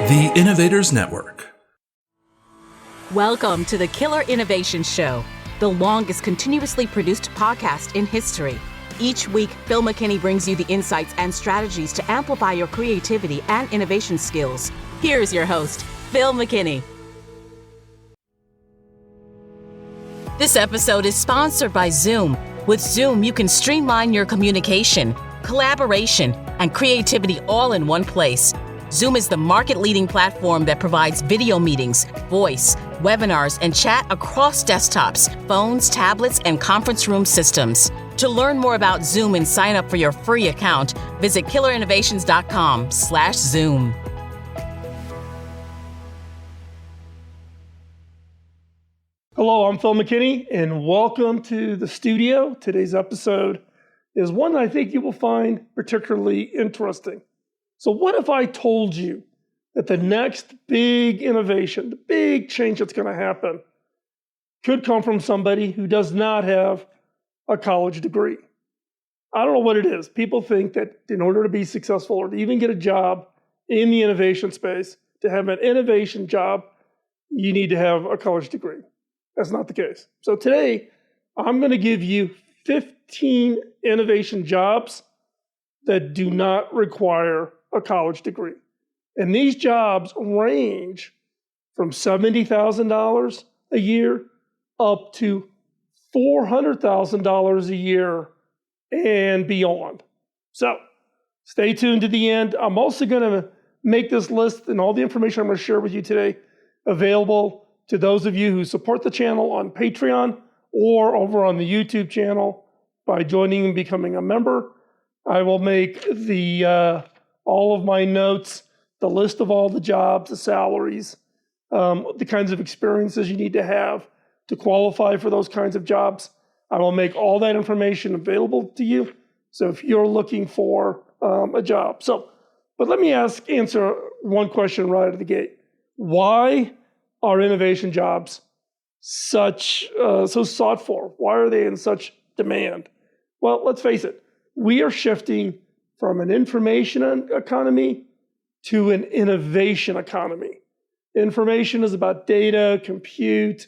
The Innovators Network. Welcome to the Killer Innovation Show, the longest continuously produced podcast in history. Each week, Phil McKinney brings you the insights and strategies to amplify your creativity and innovation skills. Here's your host, Phil McKinney. This episode is sponsored by Zoom. With Zoom, you can streamline your communication, collaboration, and creativity all in one place. Zoom is the market-leading platform that provides video meetings, voice, webinars, and chat across desktops, phones, tablets, and conference room systems. To learn more about Zoom and sign up for your free account, visit killerinnovations.com/Zoom. Hello, I'm Phil McKinney, and welcome to the studio. Today's episode is one that I think you will find particularly interesting. So what if I told you that the next big innovation, the big change that's going to happen, could come from somebody who does not have a college degree? I don't know what it is. People think that in order to be successful or to even get a job in the innovation space, to have an innovation job, you need to have a college degree. That's not the case. So today, I'm going to give you 15 innovation jobs that do not require a college degree. And these jobs range from $70,000 a year up to $400,000 a year and beyond. So stay tuned to the end. I'm also going to make this list and all the information I'm going to share with you today available to those of you who support the channel on Patreon or over on the YouTube channel by joining and becoming a member. I will make all of my notes, the list of all the jobs, the salaries, the kinds of experiences you need to have to qualify for those kinds of jobs. I will make all that information available to you. So if you're looking for a job. But let me answer one question right out of the gate. Why are innovation jobs so sought for? Why are they in such demand? Well, let's face it. We are shifting from an information economy to an innovation economy. Information is about data, compute,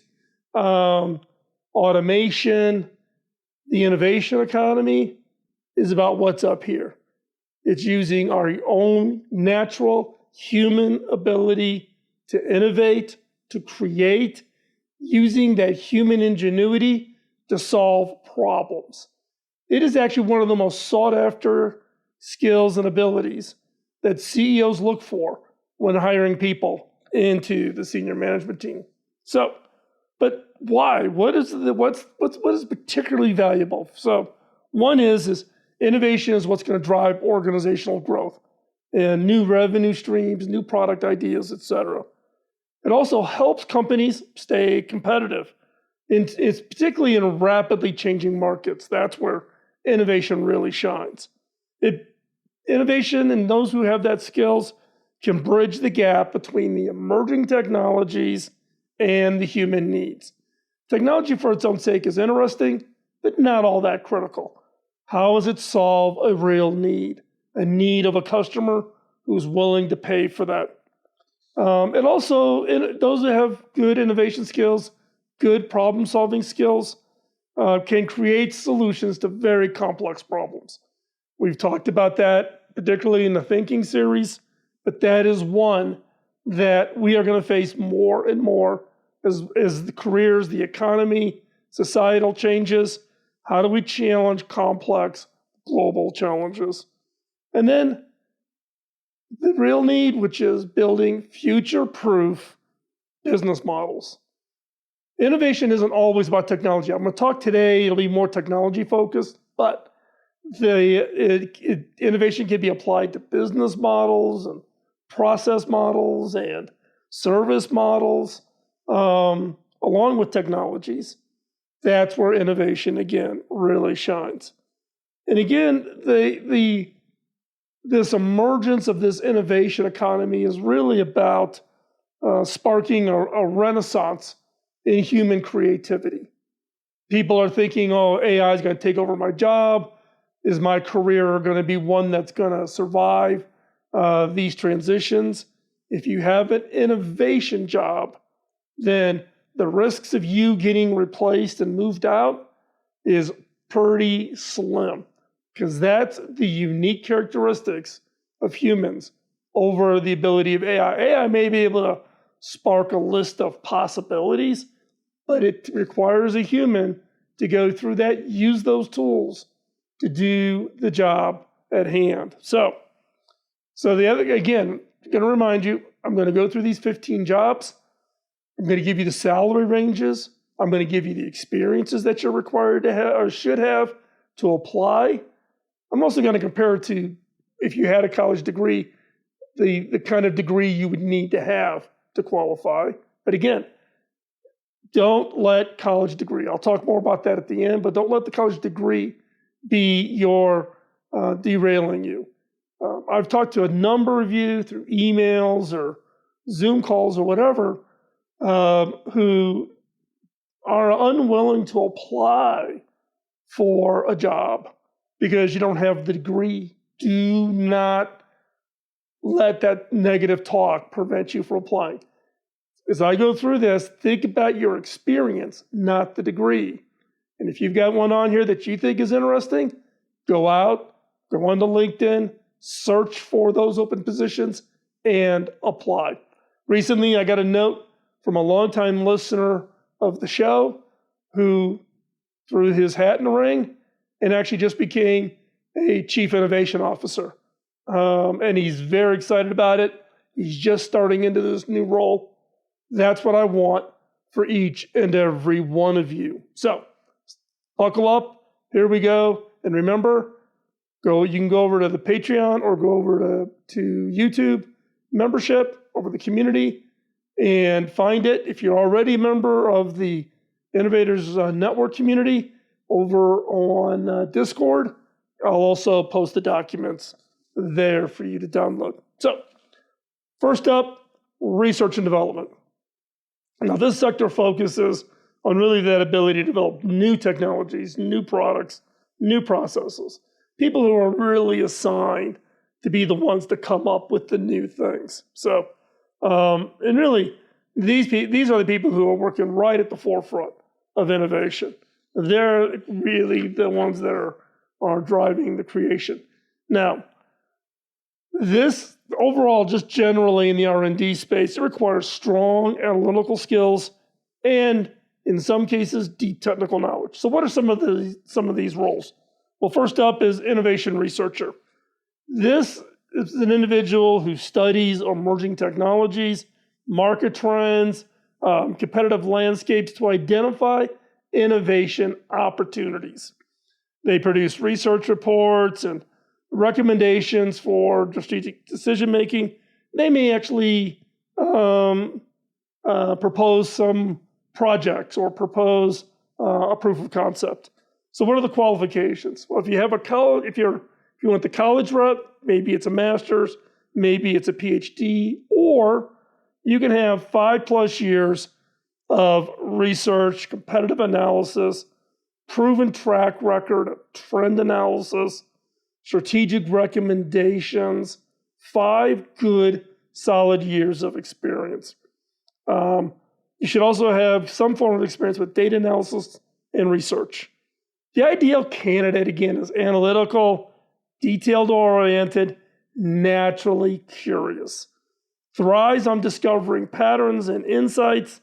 automation. The innovation economy is about what's up here. It's using our own natural human ability to innovate, to create, using that human ingenuity to solve problems. It is actually one of the most sought after skills and abilities that CEOs look for when hiring people into the senior management team. So, but why? What's particularly valuable? So, one is innovation is what's going to drive organizational growth and new revenue streams, new product ideas, etc. It also helps companies stay competitive. It's particularly in rapidly changing markets. That's where innovation really shines. Innovation and those who have that skills can bridge the gap between the emerging technologies and the human needs. Technology for its own sake is interesting, but not all that critical. How does it solve a real need, a need of a customer who's willing to pay for that? And also, those who have good innovation skills, good problem-solving skills, can create solutions to very complex problems. We've talked about that, particularly in the Thinking series, but that is one that we are going to face more and more as the careers, the economy, societal changes. How do we challenge complex global challenges? And then the real need, which is building future-proof business models. Innovation isn't always about technology. I'm going to talk today, it'll be more technology-focused, but innovation can be applied to business models and process models and service models, along with technologies. That's where innovation, again, really shines. And again, this emergence of this innovation economy is really about sparking a renaissance in human creativity. People are thinking, oh, AI is going to take over my job. Is my career going to be one that's going to survive these transitions? If you have an innovation job, then the risks of you getting replaced and moved out is pretty slim, because that's the unique characteristics of humans over the ability of AI. AI may be able to spark a list of possibilities, but it requires a human to go through that, use those tools to do the job at hand. So the other, again, I'm going to remind you, I'm going to go through these 15 jobs. I'm going to give you the salary ranges. I'm going to give you the experiences that you're required to have or should have to apply. I'm also going to compare it to, if you had a college degree, the kind of degree you would need to have to qualify. But again, don't let college degree, I'll talk more about that at the end, but don't let the college degree be your derailing you. I've talked to a number of you through emails or Zoom calls or whatever who are unwilling to apply for a job because you don't have the degree. Do not let that negative talk prevent you from applying. As I go through this, think about your experience, not the degree. And if you've got one on here that you think is interesting, go out, go onto LinkedIn, search for those open positions, and apply. Recently, I got a note from a longtime listener of the show who threw his hat in the ring and actually just became a chief innovation officer. And he's very excited about it. He's just starting into this new role. That's what I want for each and every one of you. So buckle up. Here we go. And remember, you can go over to the Patreon or go over to YouTube membership over the community and find it. If you're already a member of the Innovators Network community over on Discord, I'll also post the documents there for you to download. So first up, research and development. Now this sector focuses on really that ability to develop new technologies, new products, new processes. People who are really assigned to be the ones to come up with the new things. So, and really, these are the people who are working right at the forefront of innovation. They're really the ones that are driving the creation. Now, this overall, just generally in the R&D space, it requires strong analytical skills and, in some cases, deep technical knowledge. So, what are some of these roles? Well, first up is innovation researcher. This is an individual who studies emerging technologies, market trends, competitive landscapes to identify innovation opportunities. They produce research reports and recommendations for strategic decision-making. They may actually propose some projects or propose a proof of concept. So what are the qualifications? Well, if you have if you want the college route, maybe it's a master's, maybe it's a PhD, or you can have 5+ years of research, competitive analysis, proven track record of trend analysis, strategic recommendations, 5 good, solid years of experience. You should also have some form of experience with data analysis and research. The ideal candidate, again, is analytical, detailed-oriented, naturally curious, thrives on discovering patterns and insights,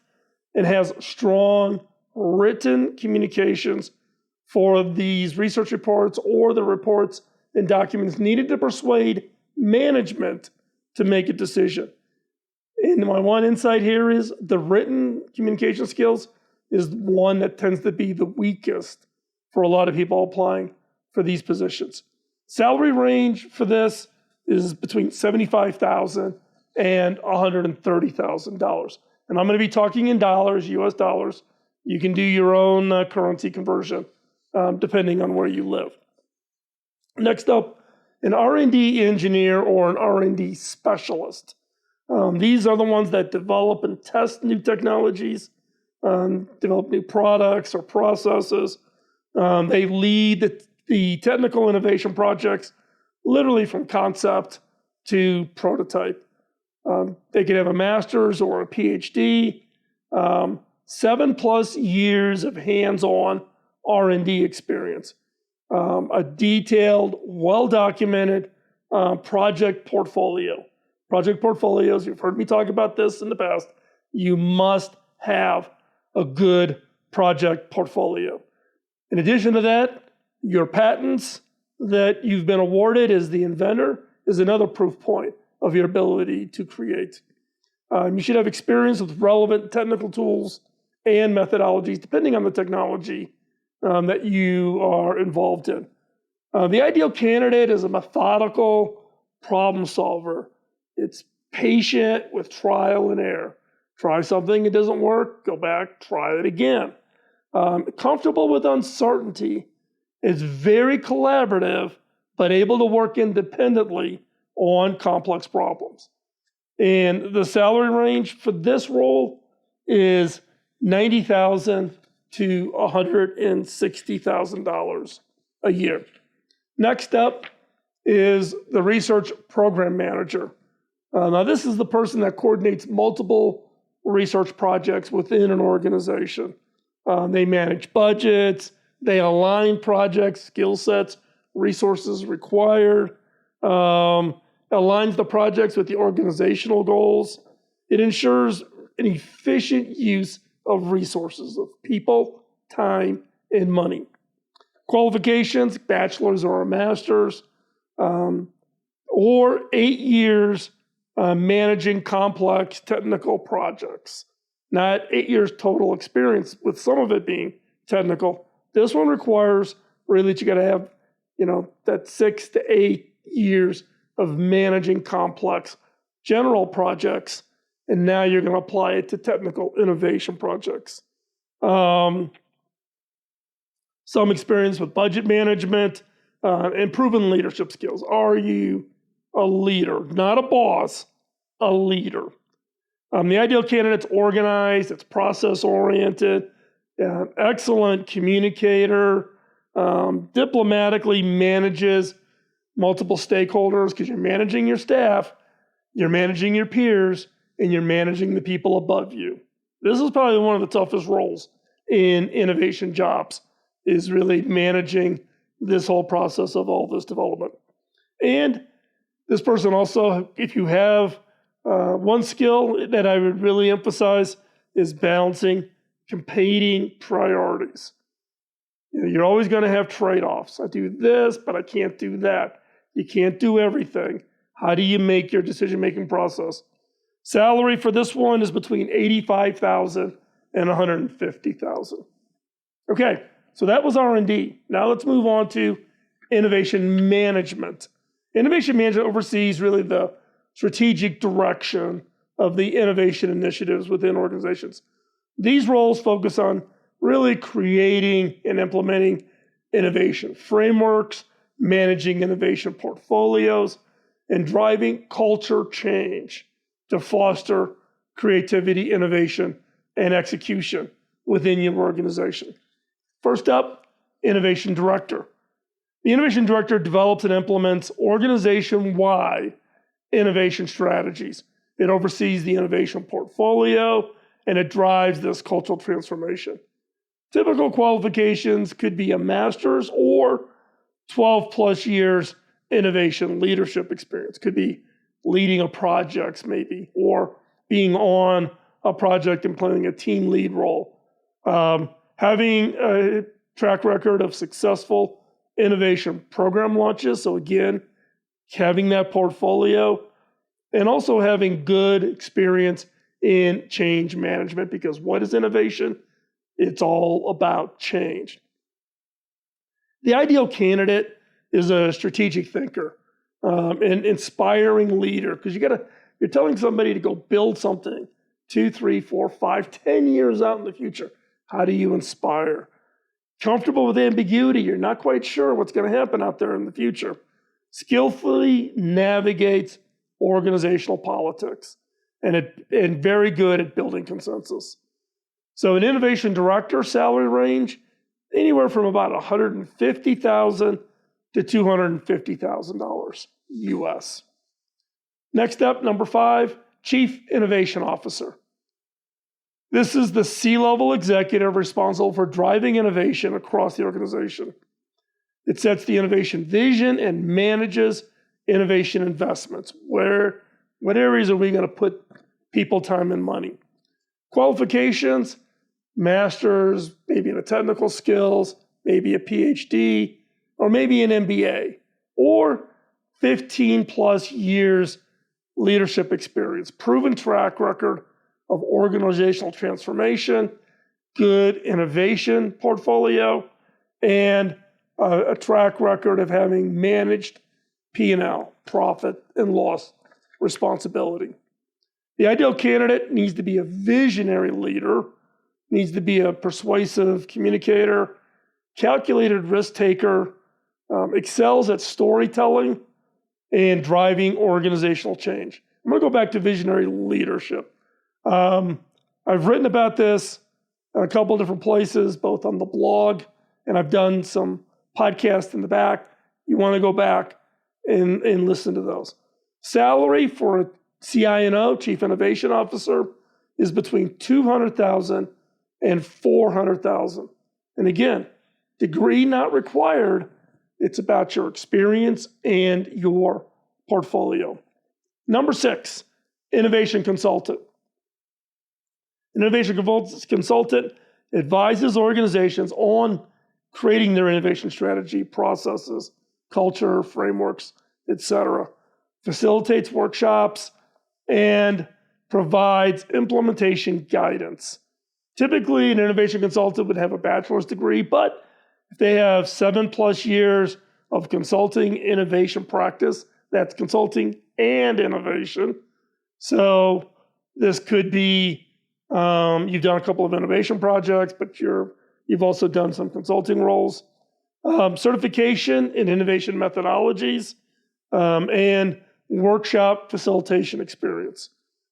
and has strong written communications for these research reports or the reports and documents needed to persuade management to make a decision. And my one insight here is the written communication skills is one that tends to be the weakest for a lot of people applying for these positions. Salary range for this is between $75,000 and $130,000. And I'm going to be talking in dollars, US dollars. You can do your own currency conversion depending on where you live. Next up, an R&D engineer or an R&D specialist. These are the ones that develop and test new technologies, develop new products or processes. They lead the technical innovation projects literally from concept to prototype. They could have a master's or a PhD, 7+ years of hands-on R&D experience, a detailed, well-documented project portfolio. Project portfolios, you've heard me talk about this in the past. You must have a good project portfolio. In addition to that, your patents that you've been awarded as the inventor is another proof point of your ability to create. You should have experience with relevant technical tools and methodologies, depending on the technology that you are involved in. The ideal candidate is a methodical problem solver. It's patient with trial and error. Try something, it doesn't work, go back, try it again. Comfortable with uncertainty, is very collaborative, but able to work independently on complex problems. And the salary range for this role is $90,000 to $160,000 a year. Next up is the research program manager. Now, this is the person that coordinates multiple research projects within an organization. They manage budgets, they align projects, skill sets, resources required, aligns the projects with the organizational goals. It ensures an efficient use of resources, of people, time, and money. Qualifications, bachelor's or a master's, or 8 years managing complex technical projects. Not 8 years total experience, with some of it being technical. This one requires really that you got to have, that 6 to 8 years of managing complex general projects, and now you're going to apply it to technical innovation projects. Some experience with budget management and proven leadership skills. Are you a leader? Not a boss, a leader. The ideal candidate's organized, it's process-oriented, excellent communicator, diplomatically manages multiple stakeholders, because you're managing your staff, you're managing your peers, and you're managing the people above you. This is probably one of the toughest roles in innovation jobs, is really managing this whole process of all this development. And this person also, if you have one skill that I would really emphasize, is balancing competing priorities. You're always going to have trade-offs. I do this, but I can't do that. You can't do everything. How do you make your decision-making process? Salary for this one is between $85,000 and $150,000. Okay, so that was R&D. Now let's move on to innovation management. Innovation management oversees really the strategic direction of the innovation initiatives within organizations. These roles focus on really creating and implementing innovation frameworks, managing innovation portfolios, and driving culture change to foster creativity, innovation, and execution within your organization. First up, innovation director. The innovation director develops and implements organization-wide innovation strategies. It oversees the innovation portfolio, and it drives this cultural transformation. Typical qualifications could be a master's or 12+ years innovation leadership experience. Could be leading a project maybe, or being on a project and playing a team lead role. Having a track record of successful innovation program launches. So again, having that portfolio, and also having good experience in change management, because what is innovation? It's all about change. The ideal candidate is a strategic thinker, an inspiring leader, because you're telling somebody to go build something 2, 3, 4, 5, 10 years out in the future. How do you inspire? Comfortable with ambiguity. You're not quite sure what's going to happen out there in the future. Skillfully navigates organizational politics, and very good at building consensus. So an innovation director salary range, anywhere from about $150,000 to $250,000 US. Next up, number 5, Chief Innovation Officer. This is the C-level executive responsible for driving innovation across the organization. It sets the innovation vision and manages innovation investments. What areas are we going to put people, time, and money? Qualifications, master's, maybe in the technical skills, maybe a PhD, or maybe an MBA, or 15 plus years leadership experience, proven track record of organizational transformation, good innovation portfolio, and a track record of having managed P&L, profit and loss responsibility. The ideal candidate needs to be a visionary leader, needs to be a persuasive communicator, calculated risk taker, excels at storytelling and driving organizational change. I'm going to go back to visionary leadership. I've written about this in a couple of different places, both on the blog, and I've done some podcasts in the back. You want to go back and listen to those. Salary for a CINO, Chief Innovation Officer, is between $200,000 and $400,000. And again, degree not required. It's about your experience and your portfolio. Number 6, innovation consultant. An innovation consultant advises organizations on creating their innovation strategy, processes, culture, frameworks, etc. Facilitates workshops and provides implementation guidance. Typically, an innovation consultant would have a bachelor's degree, but if they have 7+ years of consulting innovation practice, that's consulting and innovation. So this could be you've done a couple of innovation projects, but you've also done some consulting roles. Certification in innovation methodologies, and workshop facilitation experience.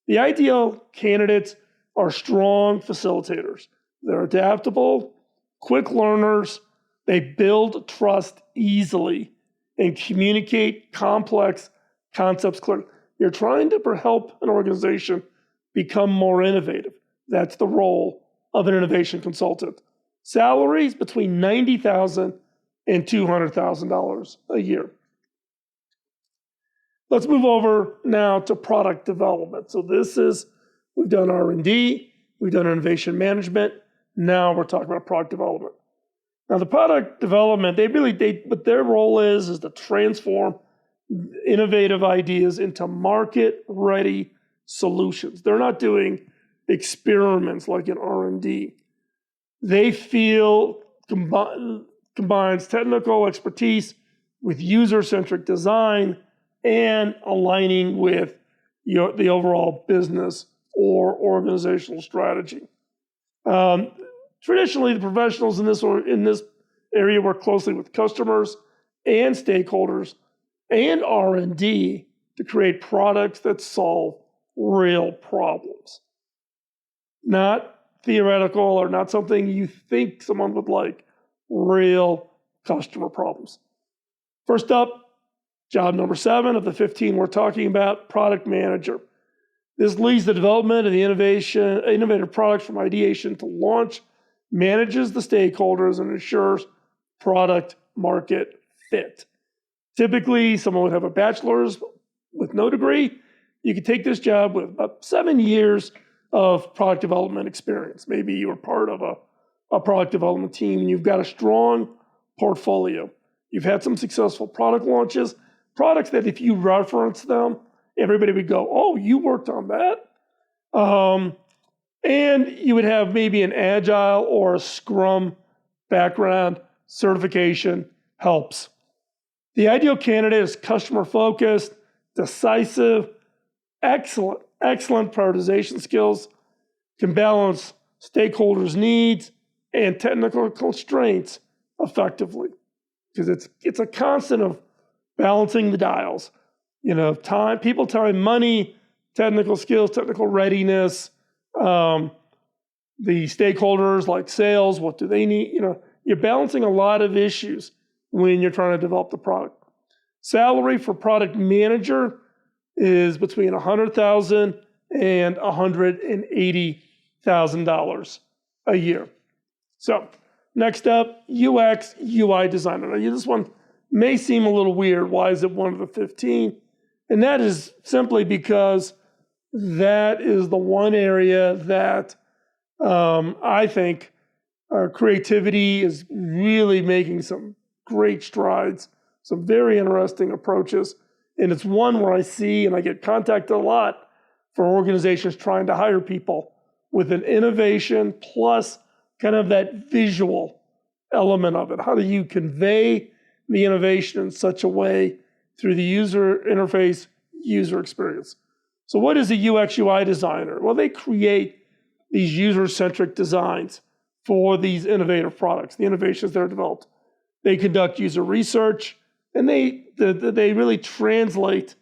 The ideal candidates are strong facilitators. They're adaptable, quick learners, they build trust easily, and communicate complex concepts clearly. You're trying to help an organization become more innovative. That's the role of an innovation consultant. Salaries between $90,000 and $200,000 a year. Let's move over now to product development. So we've done R&D, we've done innovation management. Now we're talking about product development. Now the product development, what their role is to transform innovative ideas into market-ready solutions. They're not doing experiments like in R&D. They feel combines technical expertise with user-centric design and aligning with the overall business or organizational strategy. Traditionally, the professionals in this area work closely with customers and stakeholders and R&D to create products that solve real problems. Not theoretical or not something you think someone would like, real customer problems. First up, job number 7 of the 15 we're talking about, product manager. This leads the development of the innovative products from ideation to launch, manages the stakeholders, and ensures product market fit. Typically, someone would have a bachelor's with no degree. You could take this job with about 7 years of product development experience. Maybe you were part of a product development team and you've got a strong portfolio. You've had some successful product launches, products that if you reference them, everybody would go, oh, you worked on that. And you would have maybe an Agile or a Scrum background. Certification helps. The ideal candidate is customer-focused, decisive, excellent prioritization skills, can balance stakeholders' needs and technical constraints effectively. Because it's a constant of balancing the dials. Time, people, time, money, technical skills, technical readiness, the stakeholders like sales, what do they need? You're balancing a lot of issues when you're trying to develop the product. Salary for product manager is between $100,000 and $180,000 a year. So next up, UX, UI designer. Now, this one may seem a little weird. Why is it one of the 15? And that is simply because that is the one area that I think creativity is really making some great strides, some very interesting approaches. And it's one where I see and I get contacted a lot for organizations trying to hire people with an innovation plus kind of that visual element of it. How do you convey the innovation in such a way through the user interface, user experience? So what is a UX UI designer? Well, they create these user-centric designs for these innovative products, the innovations that are developed. They conduct user research, and they really translate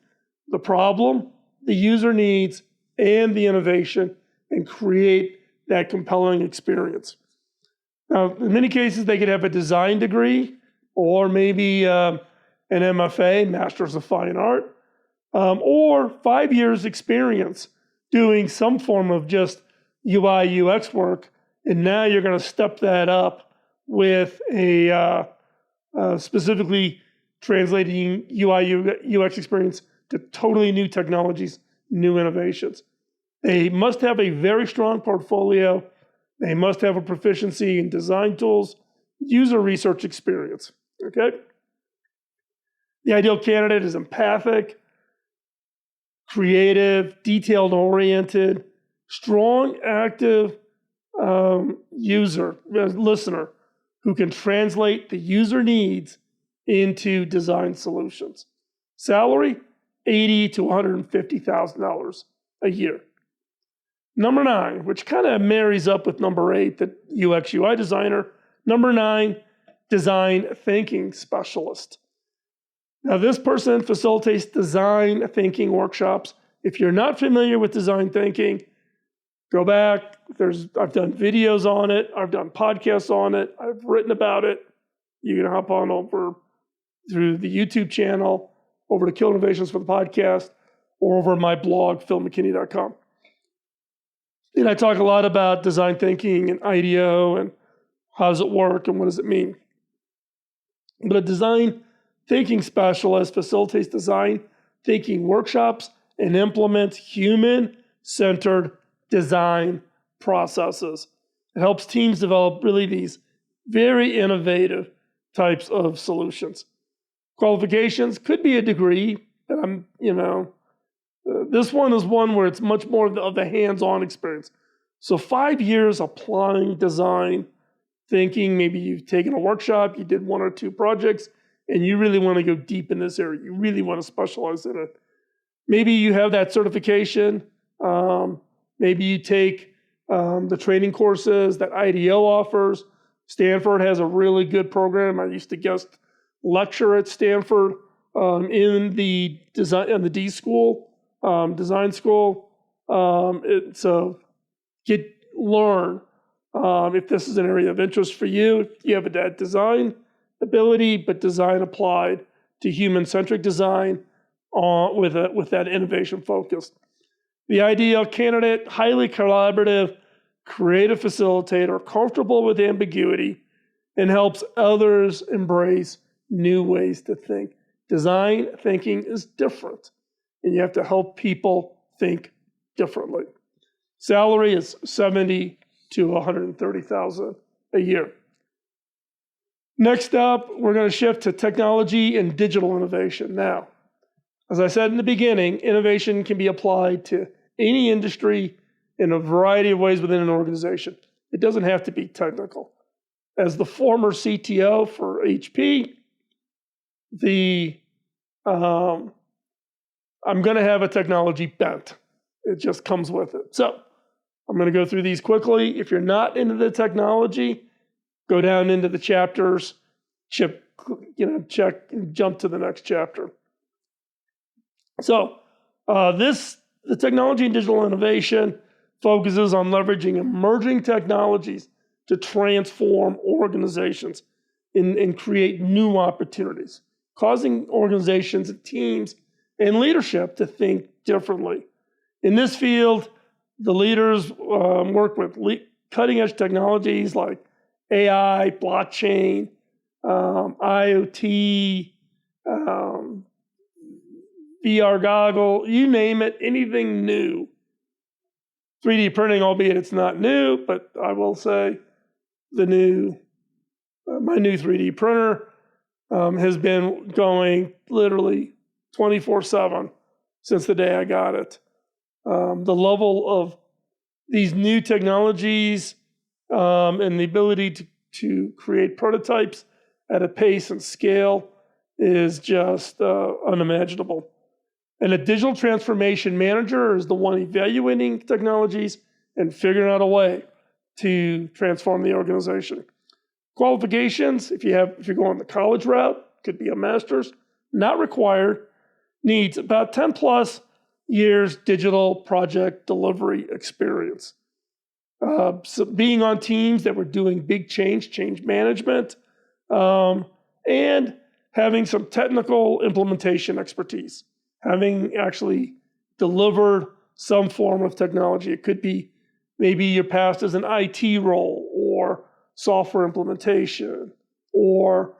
the problem, the user needs, and the innovation, and create that compelling experience. Now, in many cases, they could have a design degree, or maybe an MFA, Masters of Fine Art, or 5 years experience doing some form of just UI UX work, and now you're going to step that up with a specifically translating UI UX experience to totally new technologies, new innovations. They must have a very strong portfolio. They must have a proficiency in design tools, user research experience. Okay. The ideal candidate is empathic, creative, detailed-oriented, strong, active listener who can translate the user needs into design solutions. Salary, $80,000 to $150,000 a year. Number 9, which kind of marries up with number 8, the UX UI designer. Number 9, design thinking specialist. Now, this person facilitates design thinking workshops. If you're not familiar with design thinking, go back. I've done videos on it. I've done podcasts on it. I've written about it. You can hop on over through the YouTube channel, over to Kill Innovations for the podcast, or over my blog, philmckinney.com. And I talk a lot about design thinking and IDEO and how does it work and what does it mean. But a design thinking specialist facilitates design thinking workshops and implements human-centered design processes. It helps teams develop really these very innovative types of solutions. Qualifications could be a degree, and this one is one where it's much more of the hands-on experience. So 5 years applying design thinking, maybe you've taken a workshop, you did 1 or 2 projects, and you really want to go deep in this area. You really want to specialize in it. Maybe you have that certification. Maybe you take the training courses that IDEO offers. Stanford has a really good program. I used to guest lecture at Stanford in the D school, design school. So learn if this is an area of interest for you. If you have that design ability, but design applied to human-centric design with that innovation focus. The ideal candidate, highly collaborative, creative facilitator, comfortable with ambiguity, and helps others embrace new ways to think. Design thinking is different, and you have to help people think differently. Salary is $70,000 to $130,000 a year. Next up, we're going to shift to technology and digital innovation. Now, as I said in the beginning, innovation can be applied to any industry in a variety of ways within an organization. It doesn't have to be technical. As the former CTO for HP, I'm going to have a technology bent. It just comes with it. So I'm going to go through these quickly. If you're not into the technology, go down into the chapters, check, jump to the next chapter. So the technology and digital innovation focuses on leveraging emerging technologies to transform organizations and create new opportunities, causing organizations and teams and leadership to think differently. In this field, the leaders work with cutting-edge technologies like AI, blockchain, IoT, VR goggle, you name it, anything new. 3D printing, albeit it's not new, but I will say my new 3D printer has been going literally 24/7 since the day I got it. The level of these new technologies and the ability to create prototypes at a pace and scale is just unimaginable. And a digital transformation manager is the one evaluating technologies and figuring out a way to transform the organization. Qualifications, if you're going the college route, could be a master's, not required, needs about 10 plus years digital project delivery experience. So being on teams that were doing big change management, and having some technical implementation expertise, having actually delivered some form of technology. It could be maybe your past as an IT role or software implementation or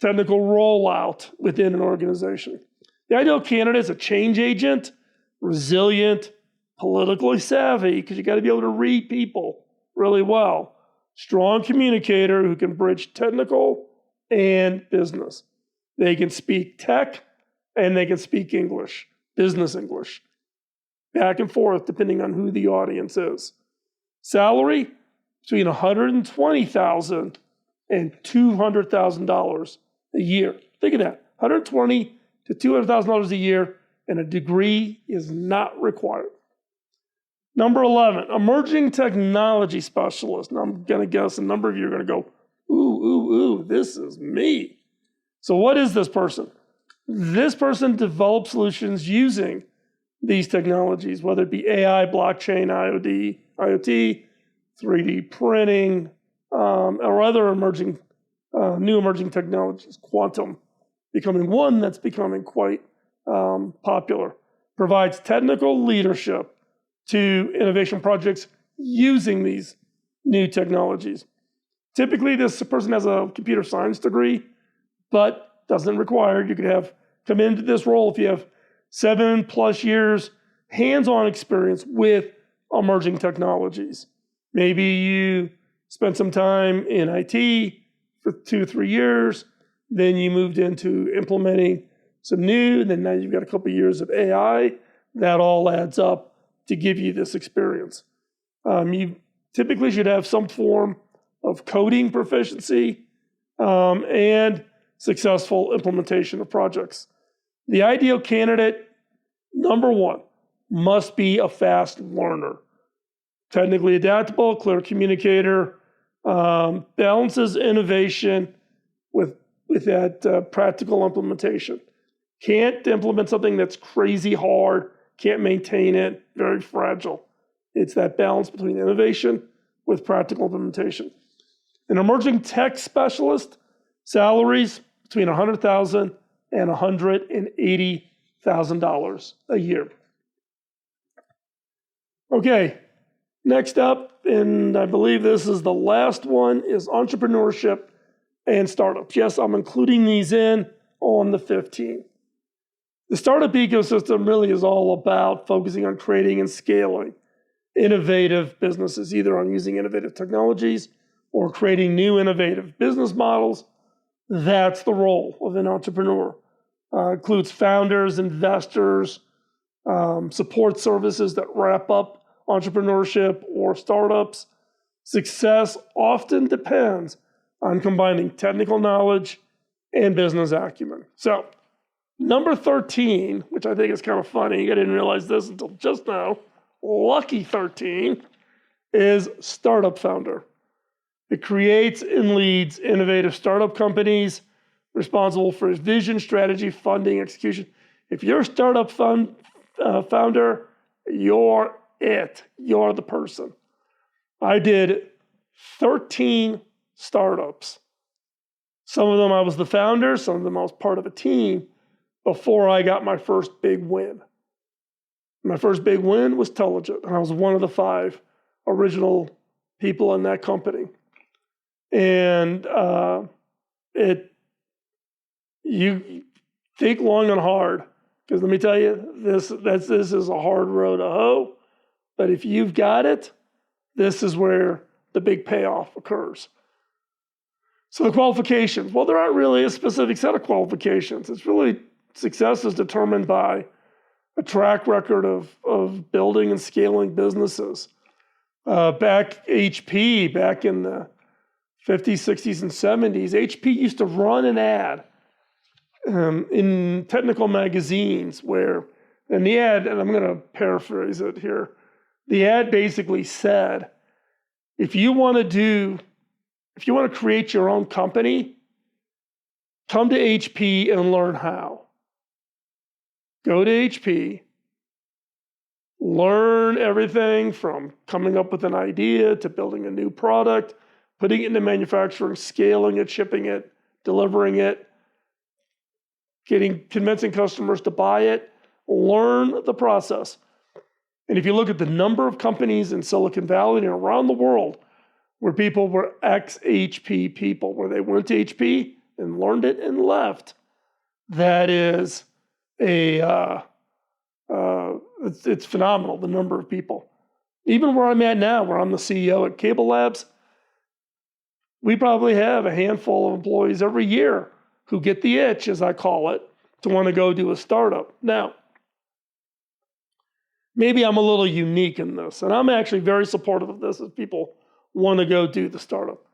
technical rollout within an organization. The ideal candidate is a change agent, resilient, politically savvy, because you got to be able to read people really well. Strong communicator who can bridge technical and business. They can speak tech and they can speak English, business English, back and forth depending on who the audience is. Salary between $120,000 and $200,000 a year. Think of that, $120,000 to $200,000 a year, and a degree is not required. Number 11, emerging technology specialist. Now I'm going to guess a number of you are going to go, ooh, this is me. So what is this person? This person develops solutions using these technologies, whether it be AI, blockchain, IoT, 3D printing, or other new emerging technologies. Quantum becoming one that's becoming quite popular. Provides technical leadership to innovation projects using these new technologies. Typically, this person has a computer science degree, but doesn't require. You could come into this role if you have 7+ years hands-on experience with emerging technologies. Maybe you spent some time in IT for 2 or 3 years, then you moved into implementing some new, and then now you've got a couple of years of AI. That all adds up to give you this experience. You typically should have some form of coding proficiency and successful implementation of projects. The ideal candidate, number 1, must be a fast learner. Technically adaptable, clear communicator, balances innovation with that practical implementation. Can't implement something that's crazy hard, can't maintain it, very fragile. It's that balance between innovation with practical implementation. An emerging tech specialist, salaries between $100,000 and $180,000 a year. Okay, next up, and I believe this is the last one, is entrepreneurship and startups. Yes, I'm including these in on the 15th. The startup ecosystem really is all about focusing on creating and scaling innovative businesses, either on using innovative technologies or creating new innovative business models. That's the role of an entrepreneur. Includes founders, investors, support services that wrap up entrepreneurship or startups. Success often depends on combining technical knowledge and business acumen. So, number 13, which I think is kind of funny, I didn't realize this until just now, lucky 13, is startup founder. It creates and leads innovative startup companies responsible for vision, strategy, funding, execution. If you're a startup founder, you're it. You're the person. I did 13 startups. Some of them I was the founder, some of them I was part of a team before I got my first big win. My first big win was Telligent, and I was one of the 5 original people in that company. And you think long and hard, because let me tell you, this is a hard road to hoe. But if you've got it, this is where the big payoff occurs. So the qualifications, well, there aren't really a specific set of qualifications. It's really, success is determined by a track record of building and scaling businesses. Back in the 50s, 60s, and 70s, HP used to run an ad in technical magazines and the ad, and I'm going to paraphrase it here, the ad basically said, if you want to create your own company, come to HP and learn how. Go to HP, learn everything from coming up with an idea to building a new product, putting it into manufacturing, scaling it, shipping it, delivering it, convincing customers to buy it. Learn the process. And if you look at the number of companies in Silicon Valley and around the world where people were ex-HP people, where they went to HP and learned it and left, that is it's phenomenal, the number of people. Even where I'm at now, where I'm the CEO at Cable Labs, we probably have a handful of employees every year who get the itch, as I call it, to want to go do a startup. Now, maybe I'm a little unique in this, and I'm actually very supportive of this if people want to go do the startup.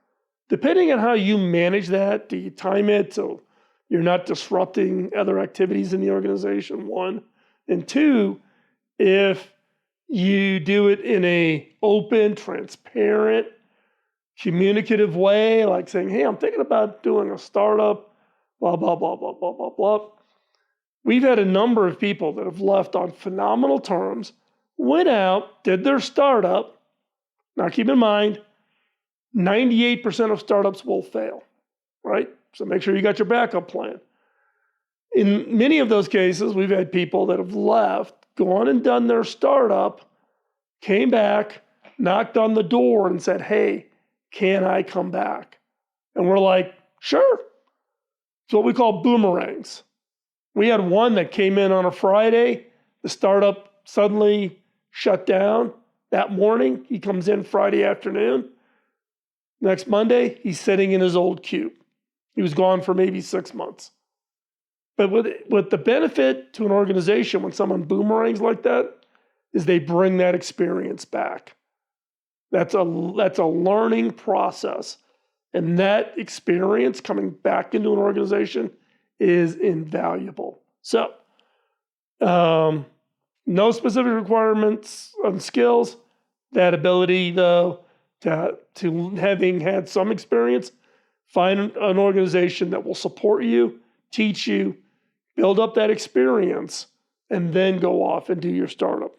Depending on how you manage that, do you time it so you're not disrupting other activities in the organization, 1? And 2, if you do it in a open, transparent, communicative way, like saying, hey, I'm thinking about doing a startup, blah, blah, blah, blah, blah, blah, blah. We've had a number of people that have left on phenomenal terms, went out, did their startup. Now, keep in mind, 98% of startups will fail, right? So make sure you got your backup plan. In many of those cases, we've had people that have left, gone and done their startup, came back, knocked on the door and said, hey, can I come back? And we're like, sure. It's what we call boomerangs. We had one that came in on a Friday. The startup suddenly shut down. That morning, he comes in Friday afternoon. Next Monday, he's sitting in his old cube. He was gone for maybe 6 months. But with the benefit to an organization when someone boomerangs like that is they bring that experience back. That's a learning process. And that experience coming back into an organization is invaluable. So, no specific requirements on skills. That ability, though, to having had some experience, find an organization that will support you, teach you, build up that experience, and then go off and do your startup.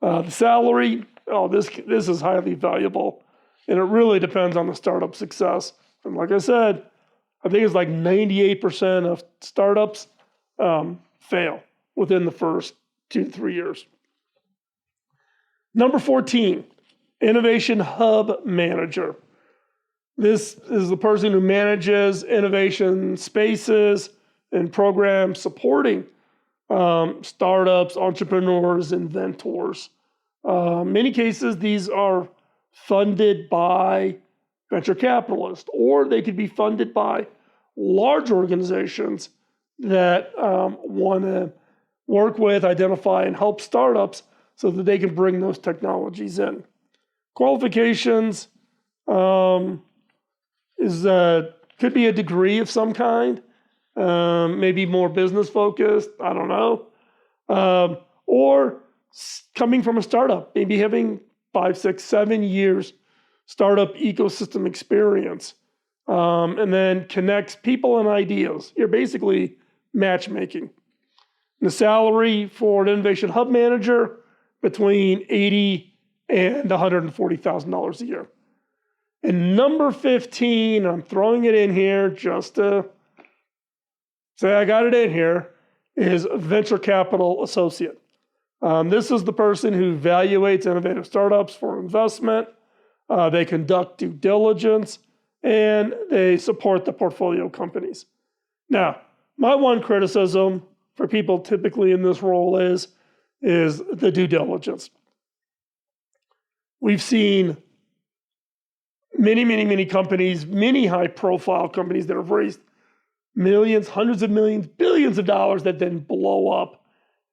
The salary, this is highly valuable, and it really depends on the startup success. And like I said, I think it's like 98% of startups fail within the first 2 to 3 years. Number 14, Innovation Hub Manager. This is the person who manages innovation spaces and programs supporting startups, entrepreneurs, inventors. Many cases, these are funded by venture capitalists, or they could be funded by large organizations that want to work with, identify, and help startups so that they can bring those technologies in. Qualifications could be a degree of some kind, maybe more business focused, I don't know, or coming from a startup, maybe having 5, 6, 7 years startup ecosystem experience, and then connects people and ideas. You're basically matchmaking. The salary for an Innovation Hub Manager between $80,000 and $140,000 a year. And number 15, I'm throwing it in here just to say I got it in here, is Venture Capital Associate. This is the person who evaluates innovative startups for investment. They conduct due diligence, and they support the portfolio companies. Now, my one criticism for people typically in this role is the due diligence. We've seen many companies, many high-profile companies that have raised millions, hundreds of millions, billions of dollars that then blow up.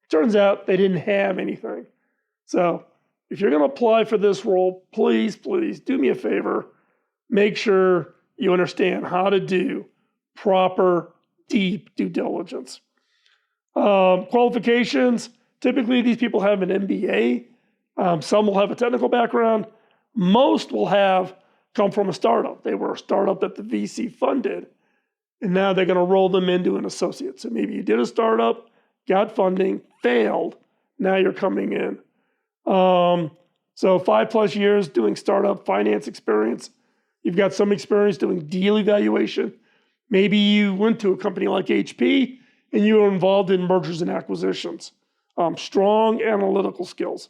Turns out they didn't have anything. So if you're going to apply for this role, please do me a favor. Make sure you understand how to do proper, deep due diligence. Qualifications, typically these people have an MBA. Some will have a technical background. Most will have come from a startup. They were a startup that the VC funded, and now they're going to roll them into an associate. So maybe you did a startup, got funding, failed, now you're coming in. So 5+ years doing startup finance experience. You've got some experience doing deal evaluation. Maybe you went to a company like HP and you were involved in mergers and acquisitions. Strong analytical skills.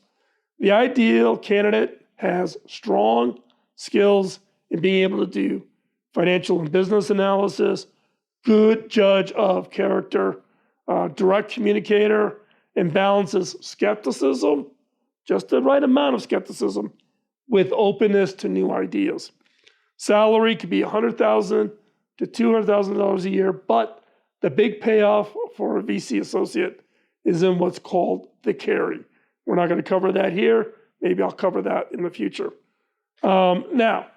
The ideal candidate has strong skills in being able to do financial and business analysis, good judge of character, direct communicator, and balances skepticism, just the right amount of skepticism, with openness to new ideas. Salary could be $100,000 to $200,000 a year, but the big payoff for a VC associate is in what's called the carry. We're not going to cover that here. Maybe I'll cover that in the future. Now,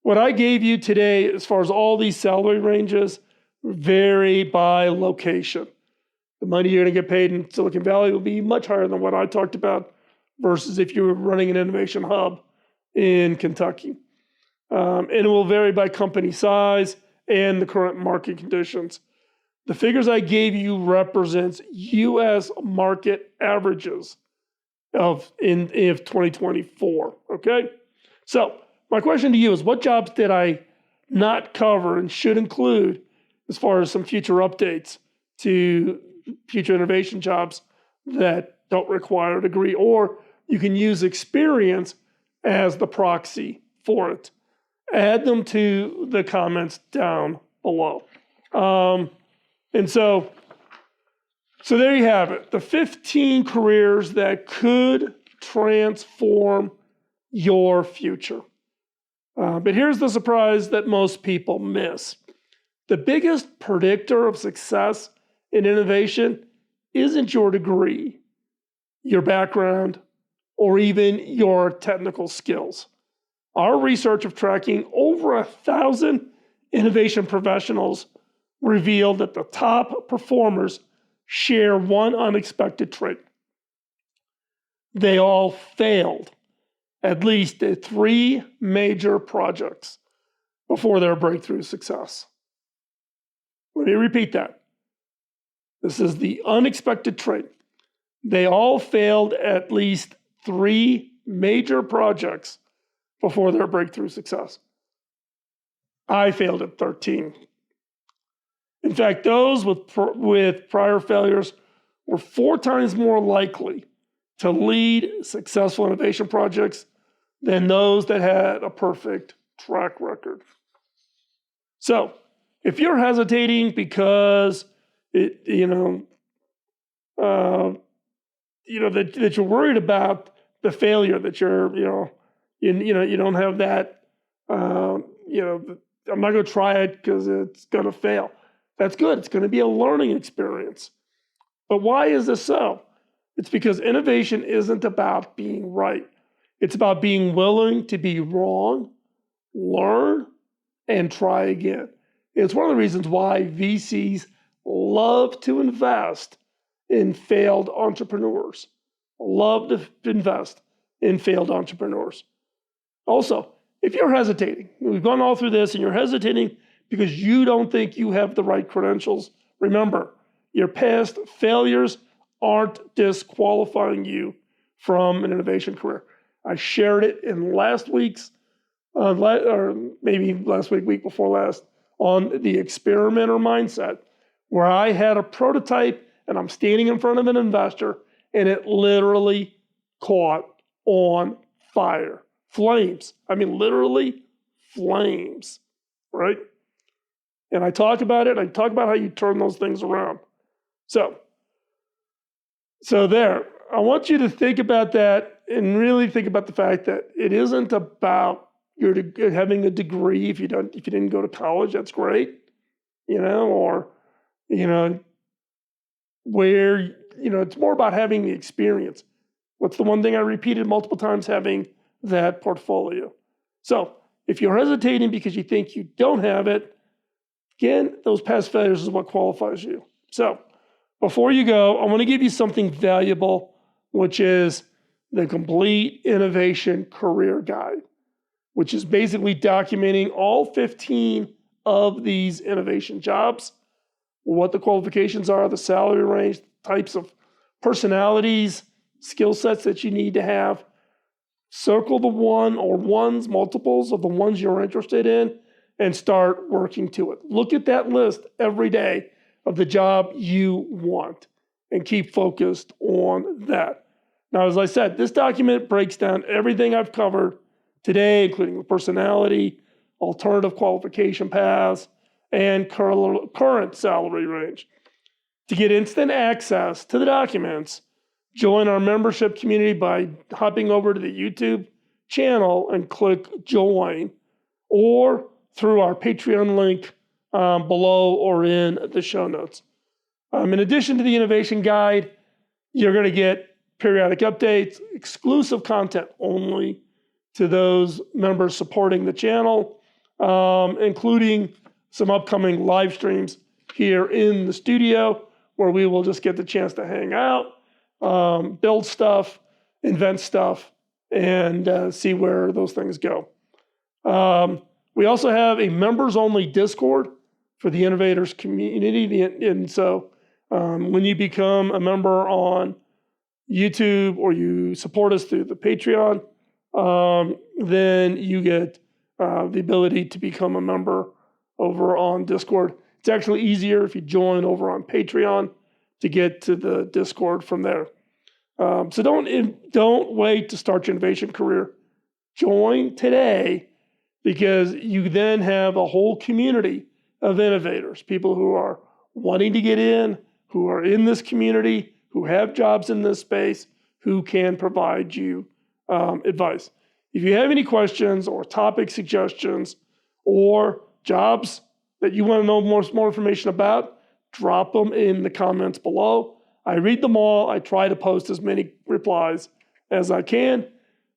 what I gave you today, as far as all these salary ranges, vary by location. The money you're going to get paid in Silicon Valley will be much higher than what I talked about versus if you were running an innovation hub in Kentucky. And it will vary by company size and the current market conditions. The figures I gave you represents U.S. market averages of 2024, okay? So my question to you is, what jobs did I not cover and should include as far as some future updates to future innovation jobs that don't require a degree, or you can use experience as the proxy for it? Add them to the comments down below. And so there you have it, the 15 careers that could transform your future. But here's the surprise that most people miss. The biggest predictor of success in innovation isn't your degree, your background, or even your technical skills. Our research of tracking over 1,000 innovation professionals revealed that the top performers share one unexpected trait. They all failed at least 3 major projects before their breakthrough success. Let me repeat that. This is the unexpected trait. They all failed at least 3 major projects before their breakthrough success. I failed at 13. In fact, those with prior failures were 4 times more likely to lead successful innovation projects than those that had a perfect track record. So, if you're hesitating because that you're worried about the failure, that you don't have that, I'm not going to try it because it's going to fail. That's good. It's going to be a learning experience. But why is this so? It's because innovation isn't about being right. It's about being willing to be wrong, learn, and try again. It's one of the reasons why VCs love to invest in failed entrepreneurs. Love to invest in failed entrepreneurs. Also, if you're hesitating, we've gone all through this and you're hesitating because you don't think you have the right credentials, remember, your past failures aren't disqualifying you from an innovation career. I shared it in last week's, or maybe last week before last, on the experimenter mindset, where I had a prototype and I'm standing in front of an investor and it literally caught on fire. Flames. I mean, literally flames, right? And I talk about it. I talk about how you turn those things around. So there. I want you to think about that and really think about the fact that it isn't about your having a degree. If you didn't go to college, that's great, or where it's more about having the experience. What's the one thing I repeated multiple times? Having that portfolio. So if you're hesitating because you think you don't have it, again, those past failures is what qualifies you. So before you go, I want to give you something valuable, which is the Complete Innovation Career Guide, which is basically documenting all 15 of these innovation jobs, what the qualifications are, the salary range, types of personalities, skill sets that you need to have. Circle the one or ones, multiples of the ones you're interested in, and start working to it. Look at that list every day of the job you want and keep focused on that. Now, as I said, this document breaks down everything I've covered today, including the personality, alternative qualification paths, and current salary range. To get instant access to the documents, join our membership community by hopping over to the YouTube channel and click join, or through our Patreon link below or in the show notes. In addition to the innovation guide, you're going to get periodic updates, exclusive content only to those members supporting the channel, including some upcoming live streams here in the studio where we will just get the chance to hang out, build stuff, invent stuff, and see where those things go. We also have a members-only Discord for the innovators community. And so when you become a member on YouTube or you support us through the Patreon, then you get the ability to become a member over on Discord. It's actually easier if you join over on Patreon to get to the Discord from there. So don't wait to start your innovation career. Join today, because you then have a whole community of innovators, people who are wanting to get in, who are in this community, who have jobs in this space, who can provide you advice. If you have any questions or topic suggestions or jobs that you want to know more information about, drop them in the comments below. I read them all. I try to post as many replies as I can.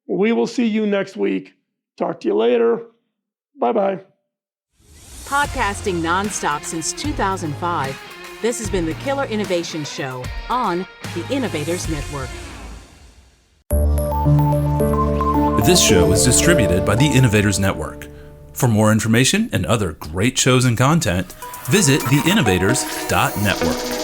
We will see you next week. Talk to you later. Bye-bye. Podcasting nonstop since 2005, this has been the Killer Innovation Show on the Innovators Network. This show is distributed by the Innovators Network. For more information and other great shows and content, visit theinnovators.network.